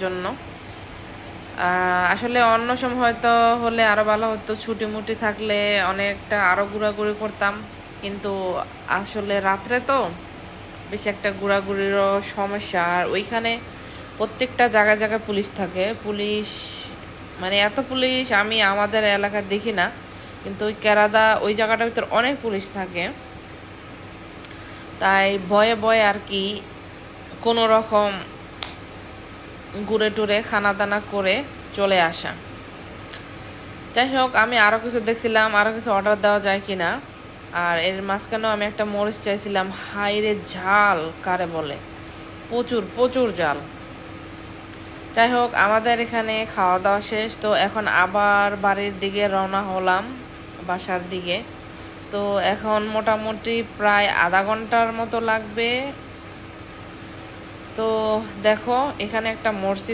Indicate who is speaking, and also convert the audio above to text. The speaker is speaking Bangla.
Speaker 1: জন্য। আসলে অন্য সময় হয়তো হলে আরো ভালো হতো, ছুটি মুটি থাকলে অনেকটা আরো ঘোরাঘুরি করতাম, কিন্তু আসলে রাত্রে তো বেশি একটা ঘোরাঘুরিরও সমস্যা। আর ওইখানে প্রত্যেকটা জায়গায় জায়গায় পুলিশ থাকে, পুলিশ মানে এত পুলিশ আমি আমাদের এলাকায় দেখি না, কিন্তু ওই কেরাদা ওই জায়গাটার ভিতর অনেক পুলিশ থাকে। তাই ভয়ে ভয়ে আর কি কোনো রকম ঘুরে টুরে খানা দানা করে চলে আসা। যাই হোক, আমি আরও কিছু দেখছিলাম, আরও কিছু অর্ডার দেওয়া যায় কিনা। আর এর মাঝখানেও আমি একটা মরিচ চাইছিলাম, হাইরে ঝাল কারে বলে, প্রচুর প্রচুর ঝাল। যাই হোক, আমাদের এখানে খাওয়া দাওয়া শেষ, তো এখন আবার বাড়ির দিকে রওনা হলাম, বাসার দিকে। তো এখন মোটামুটি প্রায় আধা ঘন্টার মতো লাগবে। তো দেখো, এখানে একটা মসজিদ